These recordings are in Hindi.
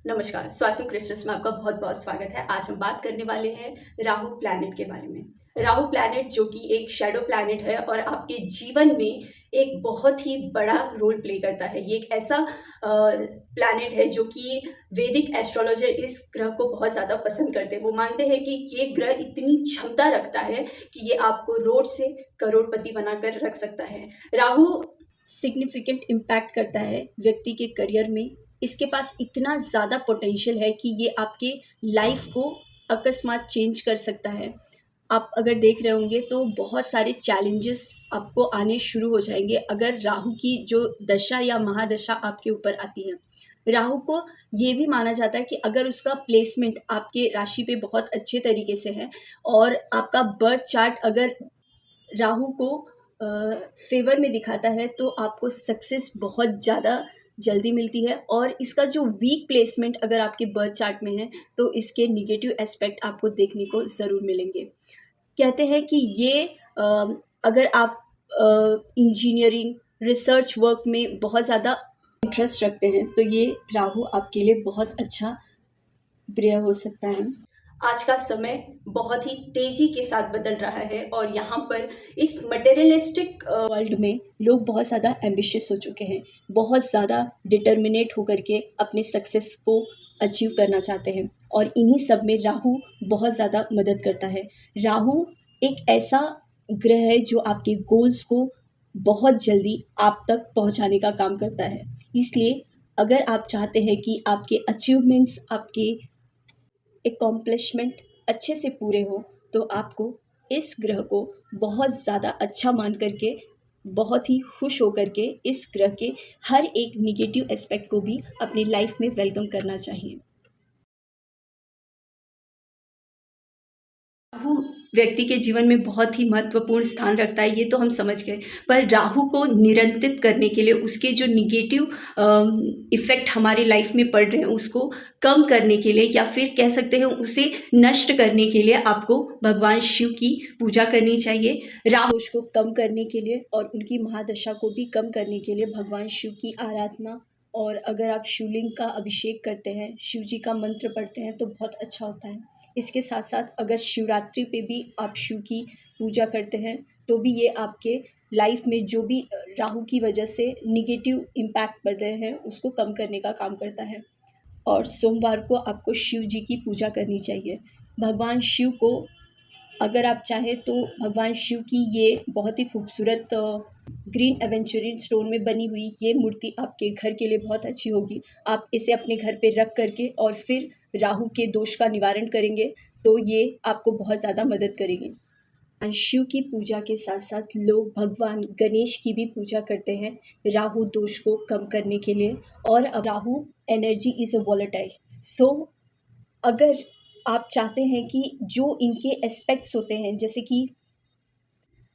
नमस्कार, स्वासिम क्रिस्टस में आपका बहुत-बहुत स्वागत है। आज हम बात करने वाले हैं राहु प्लैनेट के बारे में। राहु प्लैनेट जो कि एक शैडो प्लैनेट है और आपके जीवन में एक बहुत ही बड़ा रोल प्ले करता है। ये एक ऐसा प्लैनेट है जो कि वैदिक एस्ट्रोलॉजर इस ग्रह को बहुत ज़्यादा पसंद करते हैं। वो मानते हैं कि ये ग्रह इतनी क्षमता रखता है कि ये आपको रोड से करोड़पति बनाकर रख सकता है। राहु सिग्निफिकेंट इम्पैक्ट करता है व्यक्ति के करियर में। इसके पास इतना ज़्यादा पोटेंशियल है कि ये आपके लाइफ को अकस्मात चेंज कर सकता है। आप अगर देख रहे होंगे तो बहुत सारे चैलेंजेस आपको आने शुरू हो जाएंगे अगर राहु की जो दशा या महादशा आपके ऊपर आती है। राहु को ये भी माना जाता है कि अगर उसका प्लेसमेंट आपके राशि पे बहुत अच्छे तरीके से है और आपका बर्थ चार्ट अगर राहु को फेवर में दिखाता है तो आपको सक्सेस बहुत ज़्यादा जल्दी मिलती है। और इसका जो वीक प्लेसमेंट अगर आपके बर्थ चार्ट में है तो इसके निगेटिव एस्पेक्ट आपको देखने को ज़रूर मिलेंगे। कहते हैं कि ये अगर आप इंजीनियरिंग रिसर्च वर्क में बहुत ज़्यादा इंटरेस्ट रखते हैं तो ये राहु आपके लिए बहुत अच्छा ग्रह हो सकता है। आज का समय बहुत ही तेजी के साथ बदल रहा है और यहाँ पर इस मटेरियलिस्टिक वर्ल्ड में लोग बहुत ज़्यादा एम्बिशियस हो चुके हैं, बहुत ज़्यादा डिटर्मिनेट होकर के अपने सक्सेस को अचीव करना चाहते हैं और इन्हीं सब में राहु बहुत ज़्यादा मदद करता है। राहु एक ऐसा ग्रह है जो आपके गोल्स को बहुत जल्दी आप तक पहुंचाने का काम करता है। इसलिए अगर आप चाहते हैं कि आपके अचीवमेंट्स, आपके एकम्प्लिशमेंट अच्छे से पूरे हो तो आपको इस ग्रह को बहुत ज़्यादा अच्छा मान करके, बहुत ही खुश होकर के इस ग्रह के हर एक निगेटिव एस्पेक्ट को भी अपनी लाइफ में वेलकम करना चाहिए। राहु व्यक्ति के जीवन में बहुत ही महत्वपूर्ण स्थान रखता है, ये तो हम समझ गए। पर राहु को नियंत्रित करने के लिए उसके जो निगेटिव इफ़ेक्ट हमारे लाइफ में पड़ रहे हैं उसको कम करने के लिए या फिर कह सकते हैं उसे नष्ट करने के लिए आपको भगवान शिव की पूजा करनी चाहिए। राहु दोष को कम करने के लिए और उनकी महादशा को भी कम करने के लिए भगवान शिव की आराधना, और अगर आप शिवलिंग का अभिषेक करते हैं, शिव जी का मंत्र पढ़ते हैं तो बहुत अच्छा होता है। इसके साथ साथ अगर शिवरात्रि पे भी आप शिव की पूजा करते हैं तो भी ये आपके लाइफ में जो भी राहु की वजह से निगेटिव इम्पैक्ट पड़ रहे हैं उसको कम करने का काम करता है। और सोमवार को आपको शिव जी की पूजा करनी चाहिए। भगवान शिव को अगर आप चाहें तो भगवान शिव की ये बहुत ही खूबसूरत ग्रीन एवेंचुरिन स्टोन में बनी हुई ये मूर्ति आपके घर के लिए बहुत अच्छी होगी। आप इसे अपने घर पे रख करके और फिर राहु के दोष का निवारण करेंगे तो ये आपको बहुत ज़्यादा मदद करेगी। शिव की पूजा के साथ साथ लोग भगवान गणेश की भी पूजा करते हैं राहु दोष को कम करने के लिए। और अब Rahu energy is a volatile, so अगर आप चाहते हैं कि जो इनके एस्पेक्ट्स होते हैं, जैसे कि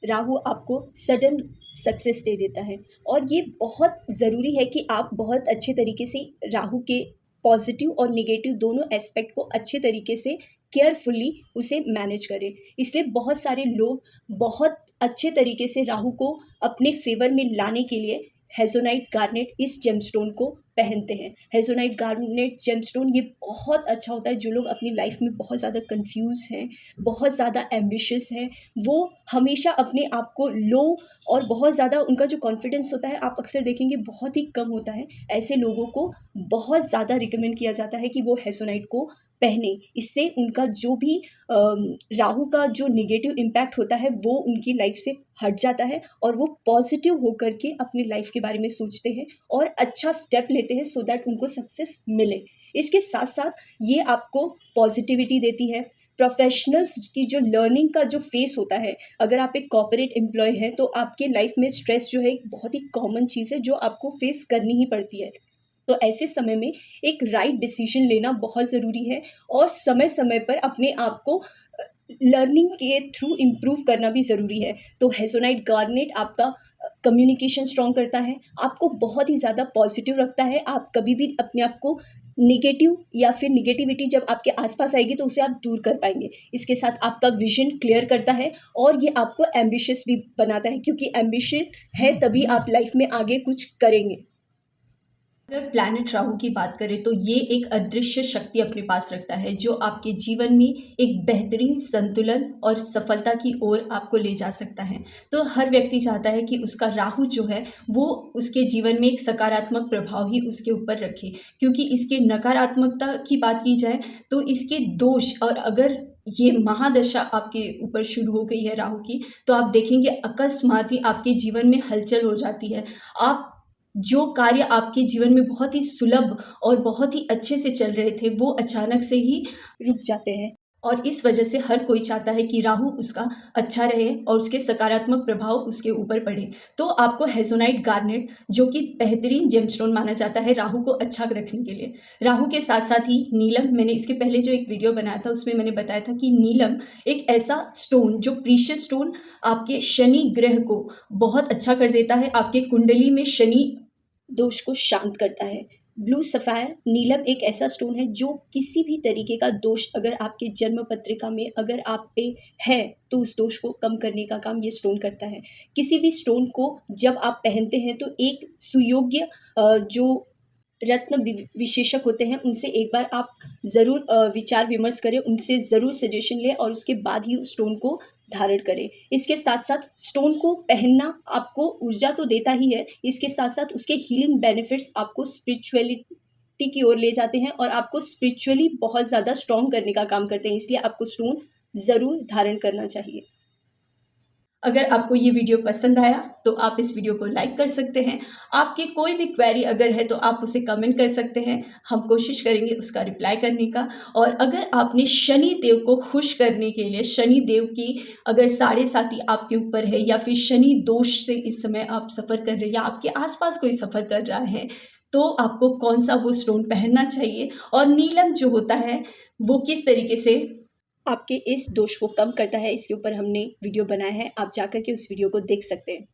राहु आपको सडन सक्सेस दे देता है और ये बहुत ज़रूरी है कि आप बहुत अच्छे तरीके से राहु के पॉजिटिव और नेगेटिव दोनों एस्पेक्ट को अच्छे तरीके से केयरफुली उसे मैनेज करें। इसलिए बहुत सारे लोग बहुत अच्छे तरीके से राहु को अपने फेवर में लाने के लिए हेजोनाइट गार्नेट इस जेमस्टोन को पहनते हैं। हेजोनाइट गार्नेट जेमस्टोन ये बहुत अच्छा होता है। जो लोग अपनी लाइफ में बहुत ज़्यादा कंफ्यूज हैं, बहुत ज़्यादा एम्बिशियस हैं, वो हमेशा अपने आप को लो और बहुत ज़्यादा उनका जो कॉन्फिडेंस होता है आप अक्सर देखेंगे बहुत ही कम होता है। ऐसे लोगों को बहुत ज़्यादा रिकमेंड किया जाता है कि वो हेजोनाइट को पहने। इससे उनका जो भी राहु का जो नेगेटिव इम्पैक्ट होता है वो उनकी लाइफ से हट जाता है और वो पॉजिटिव होकर के अपनी लाइफ के बारे में सोचते हैं और अच्छा स्टेप लेते हैं सो दैट उनको सक्सेस मिले। इसके साथ साथ ये आपको पॉजिटिविटी देती है। प्रोफेशनल्स की जो लर्निंग का जो फेस होता है, अगर आप एक कॉर्पोरेट एम्प्लॉय हैं तो आपके लाइफ में स्ट्रेस जो है एक बहुत ही कॉमन चीज़ है जो आपको फेस करनी ही पड़ती है। तो ऐसे समय में एक राइट डिसीजन लेना बहुत ज़रूरी है और समय समय पर अपने आप को लर्निंग के थ्रू इम्प्रूव करना भी ज़रूरी है। तो हेजोनाइट गार्नेट आपका कम्युनिकेशन स्ट्रॉन्ग करता है, आपको बहुत ही ज़्यादा पॉजिटिव रखता है। आप कभी भी अपने आप को नेगेटिव या फिर नेगेटिविटी जब आपके आसपास आएगी तो उसे आप दूर कर पाएंगे। इसके साथ आपका विजन क्लियर करता है और ये आपको एम्बिशियस भी बनाता है, क्योंकि एम्बिशन है तभी आप लाइफ में आगे कुछ करेंगे। अगर प्लैनेट राहु की बात करें तो ये एक अदृश्य शक्ति अपने पास रखता है जो आपके जीवन में एक बेहतरीन संतुलन और सफलता की ओर आपको ले जा सकता है। तो हर व्यक्ति चाहता है कि उसका राहु जो है वो उसके जीवन में एक सकारात्मक प्रभाव ही उसके ऊपर रखे, क्योंकि इसके नकारात्मकता की बात की जाए तो इसके दोष, और अगर ये महादशा आपके ऊपर शुरू हो गई है राहु की, तो आप देखेंगे अकस्मात ही आपके जीवन में हलचल हो जाती है। आप जो कार्य आपके जीवन में बहुत ही सुलभ और बहुत ही अच्छे से चल रहे थे, वो अचानक से ही रुक जाते हैं, और इस वजह से हर कोई चाहता है कि राहु उसका अच्छा रहे और उसके सकारात्मक प्रभाव उसके ऊपर पड़े। तो आपको हेज़ोनाइट गार्नेट, जो कि बेहतरीन जेमस्टोन माना जाता है राहु को अच्छा रखने के लिए, राहु के साथ-साथ ही नीलम, मैंने इसके पहले जो एक वीडियो बनाया था उसमें मैंने बताया था कि नीलम एक ऐसा स्टोन, जो प्रीशियस स्टोन आपके शनि ग्रह को बहुत अच्छा कर देता है, आपके कुंडली में शनि दोष को शांत करता है। ब्लू सफ़ायर नीलम एक ऐसा स्टोन है जो किसी भी तरीके का दोष अगर आपके जन्म पत्रिका में अगर आप पे है, तो उस दोष को कम करने का काम ये स्टोन करता है। किसी भी स्टोन को जब आप पहनते हैं तो एक सुयोग्य जो रत्न विशेषक होते हैं उनसे एक बार आप ज़रूर विचार विमर्श करें, उनसे ज़रूर सजेशन लें और उसके बाद ही उस स्टोन को धारण करें। इसके साथ-साथ स्टोन को पहनना आपको ऊर्जा तो देता ही है, इसके साथ-साथ उसके हीलिंग बेनिफिट्स आपको स्पिरिचुअलिटी की ओर ले जाते हैं और आपको स्पिरिचुअली बहुत ज़्यादा स्ट्रॉन्ग करने का काम करते हैं, इसलिए आपको स्टोन ज़रूर धारण करना चाहिए। अगर आपको ये वीडियो पसंद आया तो आप इस वीडियो को लाइक कर सकते हैं। आपकी कोई भी क्वेरी अगर है तो आप उसे कमेंट कर सकते हैं, हम कोशिश करेंगे उसका रिप्लाई करने का। और अगर आपने शनि देव को खुश करने के लिए, शनि देव की अगर साढ़े साती आपके ऊपर है या फिर शनि दोष से इस समय आप सफ़र कर रहे हैं या आपके आसपास कोई सफ़र कर रहा है, तो आपको कौन सा वो स्टोन पहनना चाहिए और नीलम जो होता है वो किस तरीके से आपके इस दोष को कम करता है, इसके ऊपर हमने वीडियो बनाया है, आप जाकर के उस वीडियो को देख सकते हैं।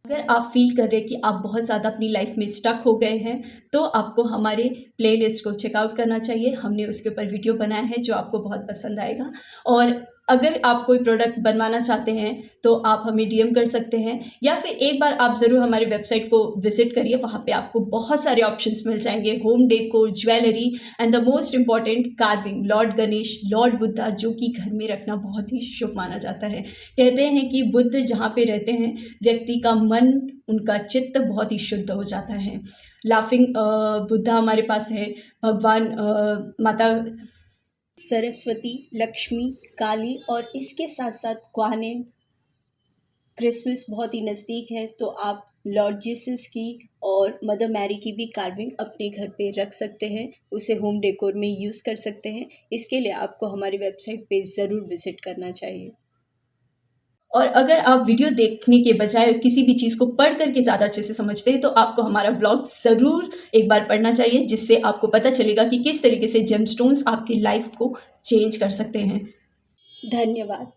अगर आप फील कर रहे हैं कि आप बहुत ज़्यादा अपनी लाइफ में स्टक हो गए हैं, तो आपको हमारे प्लेलिस्ट को चेकआउट करना चाहिए। हमने उसके ऊपर वीडियो बनाया है जो आपको बहुत पसंद आएगा। और अगर आप कोई प्रोडक्ट बनवाना चाहते हैं तो आप हमें डीएम कर सकते हैं, या फिर एक बार आप ज़रूर हमारी वेबसाइट को विज़िट करिए, वहाँ पे आपको बहुत सारे ऑप्शंस मिल जाएंगे, home decor, jewellery and the most important carving, Lord Ganesh, Lord Buddha, जो कि घर में रखना बहुत ही शुभ माना जाता है। कहते हैं कि बुद्ध जहाँ पे रहते हैं, व्यक्ति का मन, उनका चित्त बहुत ही शुद्ध हो जाता है। लाफिंग बुद्धा हमारे पास है, भगवान माता सरस्वती, लक्ष्मी, काली, और इसके साथ-साथ क्वानिन, क्रिसमस बहुत ही नज़दीक है, तो आप लॉर्ड जीसस की और मदर मैरी की भी कार्विंग अपने घर पे रख सकते हैं, उसे होम डेकोर में यूज़ कर सकते हैं। इसके लिए आपको हमारी वेबसाइट पे ज़रूर विज़िट करना चाहिए। और अगर आप वीडियो देखने के बजाय किसी भी चीज़ को पढ़ कर के ज़्यादा अच्छे से समझते हैं, तो आपको हमारा ब्लॉग ज़रूर एक बार पढ़ना चाहिए, जिससे आपको पता चलेगा कि किस तरीके से जेमस्टोन्स आपकी लाइफ को चेंज कर सकते हैं। धन्यवाद।